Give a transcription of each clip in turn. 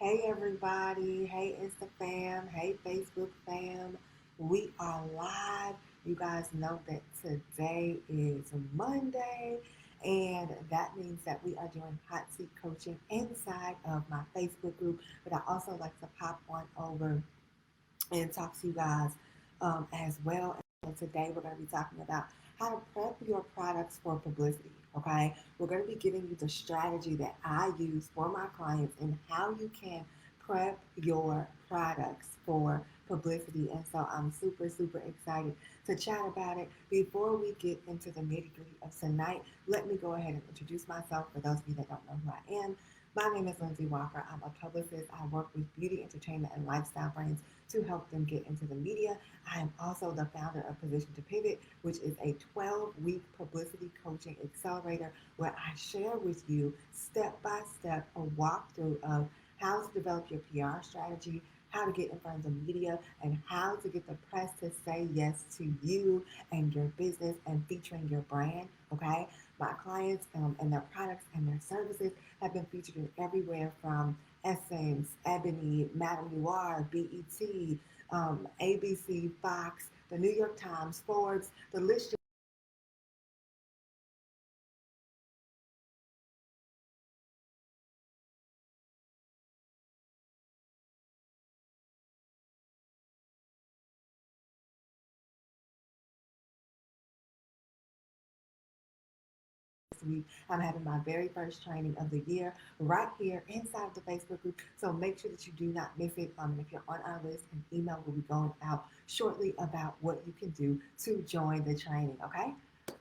Hey everybody, hey Insta fam, hey Facebook fam. We are live. You guys know that today is Monday, and that means that we are doing hot seat coaching inside of my Facebook group. But I also like to pop on over and talk to you guys as well. And today we're going to be talking about how to prep your products for publicity. Okay, we're going to be giving you the strategy that I use for my clients and how you can prep your products for publicity. And so I'm super excited to chat about it. Before we get into the nitty gritty of tonight, let me go ahead and introduce myself for those of you that don't know who I am. My name is Lindsay Walker. I'm a publicist. I work with beauty, entertainment, and lifestyle brands to help them get into the media. I am also the founder of Position to Pivot, which is a 12-week publicity coaching accelerator where I share with you step by step a walkthrough of how to develop your PR strategy, how to get in front of the media, and how to get the press to say yes to you and your business and featuring your brand. Okay, my clients and their products and their services have been featured in everywhere from Essence, Ebony, Madame Noir, BET, ABC, Fox, the New York Times, Forbes. The list this week. I'm having my very first training of the year right here inside of the Facebook group. So make sure that you do not miss it. If you're on our list, an email will be going out shortly about what you can do to join the training. Okay.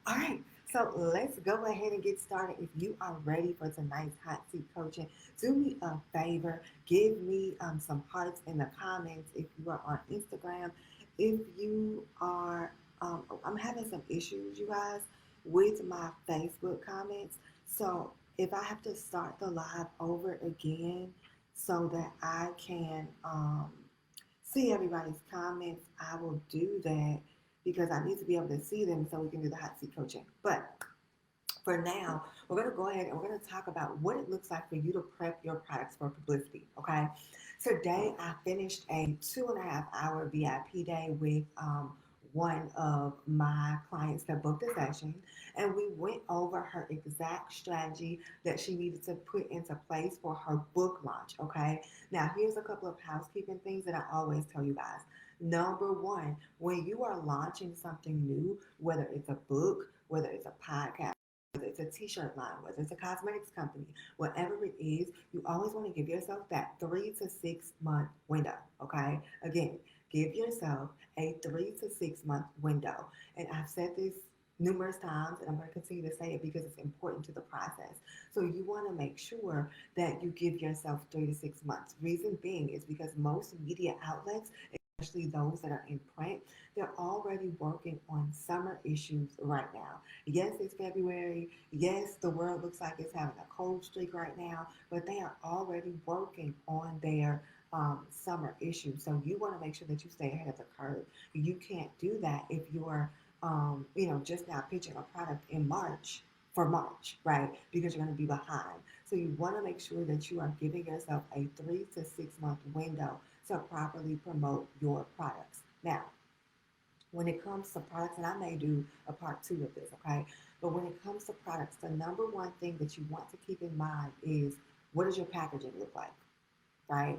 All right. So let's go ahead and get started. If you are ready for tonight's hot seat coaching, do me a favor. Give me some hearts in the comments if you are on Instagram. If you are, I'm having some issues, you guys, with my Facebook comments. So if I have to start the live over again so that I can see everybody's comments, I will do that because I need to be able to see them so we can do the hot seat coaching. But for now, we're going to go ahead and we're going to talk about what it looks like for you to prep your products for publicity. Okay. Today, I finished a 2.5 hour VIP day with one of my clients that booked a session, and we went over her exact strategy that she needed to put into place for her book launch. Okay. Now, here's a couple of housekeeping things that I always tell you guys. Number one, when you are launching something new, whether it's a book, whether it's a podcast, whether it's a t-shirt line, whether it's a cosmetics company, whatever it is, you always want to give yourself that 3 to 6 month window. Okay. Again, give yourself a 3 to 6 month window. And I've said this numerous times and I'm going to continue to say it because it's important to the process. So you want to make sure that you give yourself 3 to 6 months. Reason being is because most media outlets, especially those that are in print, they're already working on summer issues right now. Yes, it's February. Yes, the world looks like it's having a cold streak right now, but they are already working on their summer issues. So you want to make sure that you stay ahead of the curve. You can't do that if you're, just now pitching a product in March for March, right? Because you're going to be behind. So you want to make sure that you are giving yourself a 3 to 6 month window to properly promote your products. Now, when it comes to products, and I may do a part two of this, okay? But when it comes to products, the number one thing that you want to keep in mind is what does your packaging look like, right?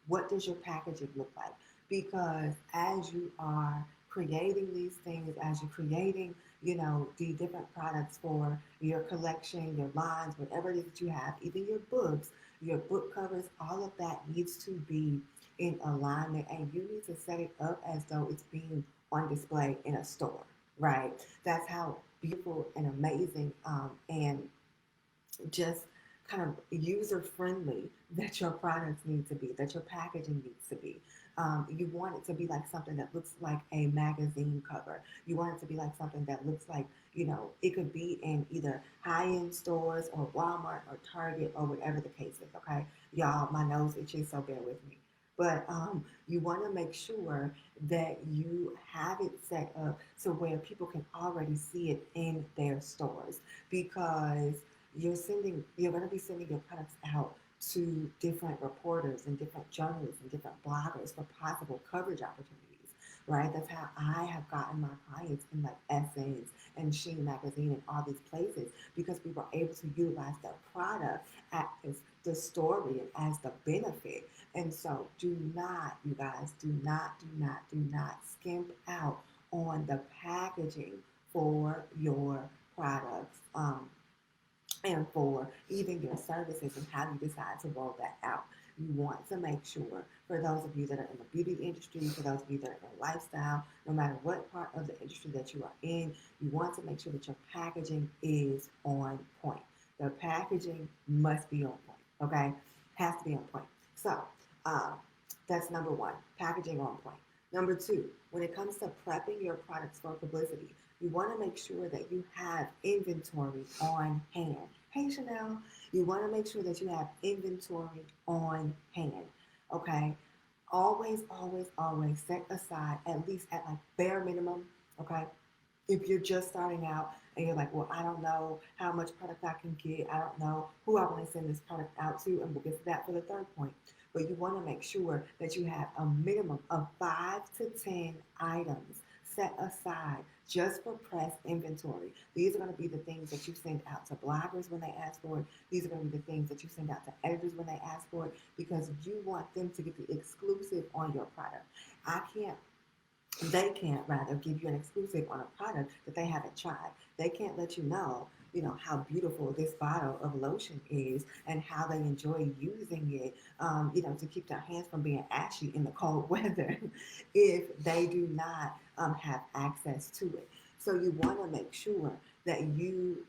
What does your packaging look like? Because as you are creating these things, as you're creating, the different products for your collection, your lines, whatever it is that you have, even your books, your book covers, all of that needs to be in alignment and you need to set it up as though it's being on display in a store, right? That's how beautiful and amazing and just kind of user friendly that your products need to be, that your packaging needs to be. You want it to be like something that looks like a magazine cover. You want it to be like something that looks like, it could be in either high end stores or Walmart or Target or whatever the case is, okay? Y'all, my nose itches, so bear with me. But you want to make sure that you have it set up so where people can already see it in their stores because you're going to be sending your products out to different reporters and different journalists and different bloggers for possible coverage opportunities, right? That's how I have gotten my clients in like Essence and Sheen Magazine and all these places because we were able to utilize their product as the story and as the benefit. And so do not, you guys, do not skimp out on the packaging for your products. And for even your services and how you decide to roll that out. You want to make sure, for those of you that are in the beauty industry, for those of you that are in lifestyle, no matter what part of the industry that you are in, you want to make sure that your packaging is on point. The packaging must be on point, okay? Has to be on point. So um, that's number one, packaging on point. Number two, when it comes to prepping your products for publicity, you want to make sure that you have inventory on hand. Hey, Chanel, you want to make sure that you have inventory on hand. Okay. Always set aside at least at like bare minimum. Okay. If you're just starting out and you're like, well, I don't know how much product I can get. I don't know who I want to send this product out to. And we'll get to that for the third point. But you want to make sure that you have a minimum of 5 to 10 items set aside just for press inventory. These are going to be the things that you send out to bloggers when they ask for it. These are going to be the things that you send out to editors when they ask for it because you want them to get the exclusive on your product. They can't rather give you an exclusive on a product that they haven't tried. They can't let how beautiful this bottle of lotion is and how they enjoy using it, to keep their hands from being ashy in the cold weather if they do not have access to it. So you want to make sure that you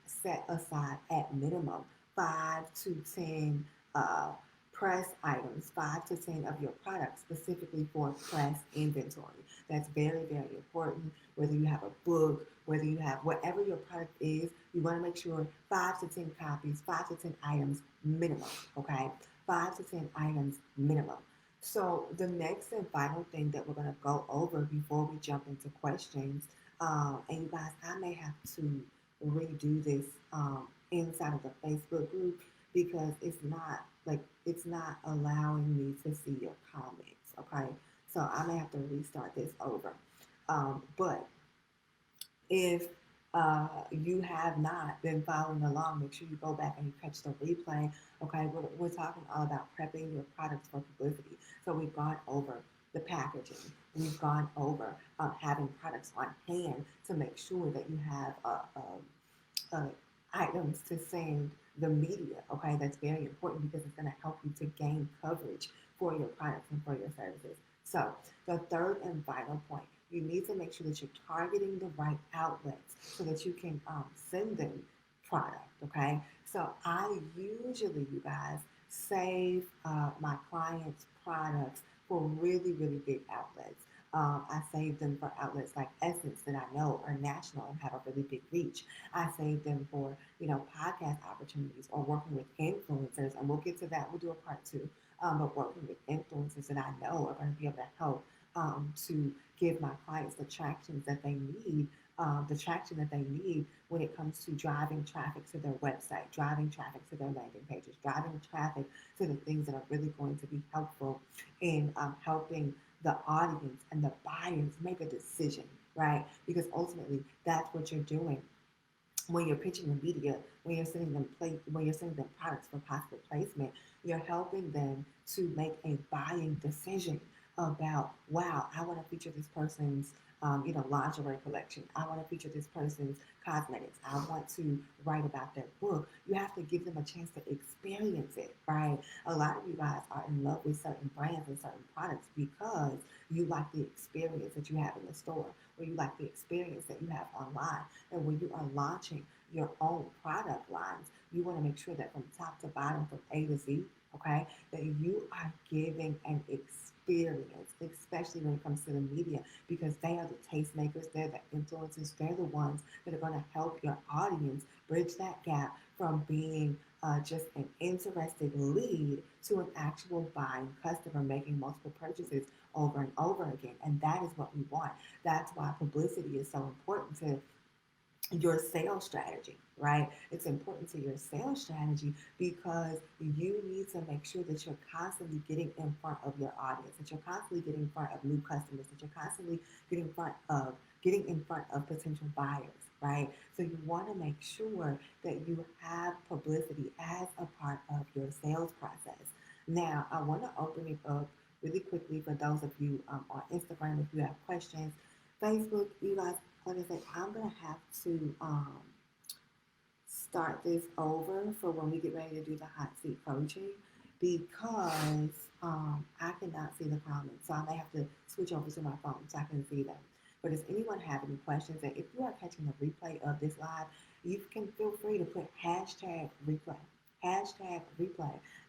set aside at minimum 5 to 10 uh, press items, 5 to 10 of your products specifically for press inventory. That's very, very important. Whether you have a book, whether you have whatever your product is, you want to make sure 5 to 10 copies, 5 to 10 items minimum. Okay, 5 to 10 items minimum. So the next and final thing that we're going to go over before we jump into questions, and you guys, I may have to redo this inside of the Facebook group because it's not allowing me to see your comments. Okay, so I may have to restart this over. But if you have not been following along, make sure you go back and you catch the replay. Okay, we're talking all about prepping your products for publicity. So we've gone over the packaging. We've gone over having products on hand to make sure that you have items to send the media. Okay, that's very important because it's going to help you to gain coverage for your products and for your services. So the third and final point, you need to make sure that you're targeting the right outlets so that you can send them product. Okay, so I usually, you guys, save my clients' products for really, really big outlets. I save them for outlets like Essence that I know are national and have a really big reach. I save them for, podcast opportunities or working with influencers. And we'll get to that. We'll do a part two. But working with influencers that I know are going to be able to help to give my clients the traction that they need when it comes to driving traffic to their website, driving traffic to their landing pages, driving traffic to the things that are really going to be helpful in helping the audience and the buyers make a decision, right? Because ultimately, that's what you're doing when you're pitching the media, when you're sending them products for possible placement, you're helping them to make a buying decision about, wow, I want to feature this person's, lingerie collection. I want to feature this person's cosmetics. I want to write about their book. You have to give them a chance to experience it, right? A lot of you guys are in love with certain brands and certain products because you like the experience that you have in the store, or you like the experience that you have online. And when you are launching your own product lines, you want to make sure that from top to bottom, from A to Z, okay, that you are giving an experience, especially when it comes to the media, because they are the tastemakers, they're the influencers, they're the ones that are going to help your audience bridge that gap from being just an interested lead to an actual buying customer making multiple purchases over and over again. And that is what we want. That's why publicity is so important to your sales strategy, right? It's important to your sales strategy because you need to make sure that you're constantly getting in front of your audience, that you're constantly getting in front of new customers, that you're constantly getting in front of potential buyers, right? So you want to make sure that you have publicity as a part of your sales process. Now, I want to open it up really quickly for those of you on Instagram if you have questions. Facebook, you guys, like I said, I'm gonna have to start this over for when we get ready to do the hot seat coaching because I cannot see the comments, so I may have to switch over to my phone so I can see them. But does anyone have any questions? And if you are catching the replay of this live, you can feel free to put hashtag replay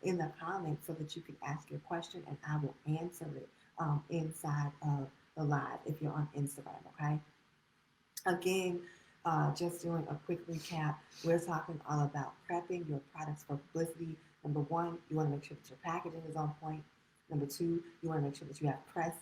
in the comments so that you can ask your question and I will answer it inside of the live if you're on Instagram, okay? Again, just doing a quick recap, we're talking all about prepping your products for publicity. Number one, you want to make sure that your packaging is on point. Number two, you want to make sure that you have press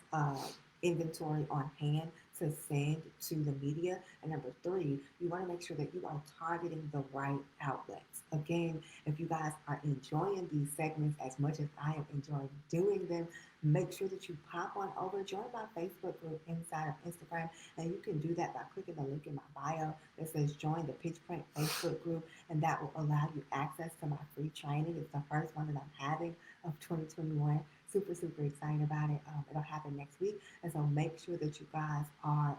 inventory on hand to send to the media. And number three, you want to make sure that you are targeting the right outlets. Again, if you guys are enjoying these segments as much as I am enjoying doing them, make sure that you pop on over, join my Facebook group inside of Instagram, and you can do that by clicking the link in my bio that says join the Pitch Print Facebook group, and that will allow you access to my free training. It's the first one that I'm having of 2021. Super, super excited about it. It'll happen next week, and so make sure that you guys are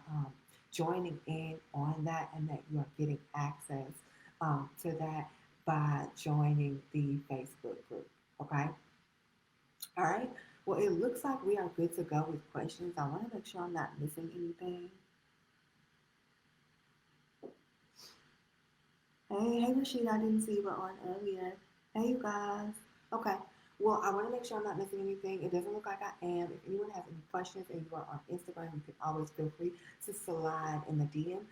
joining in on that and that you are getting access to that by joining the Facebook group. Okay? All right. Well, it looks like we are good to go with questions. I want to make sure I'm not missing anything. Hey, Rashida, I didn't see you were on earlier. Hey, you guys. Okay. Well, I want to make sure I'm not missing anything. It doesn't look like I am. If anyone has any questions and you are on Instagram, you can always feel free to slide in the DM.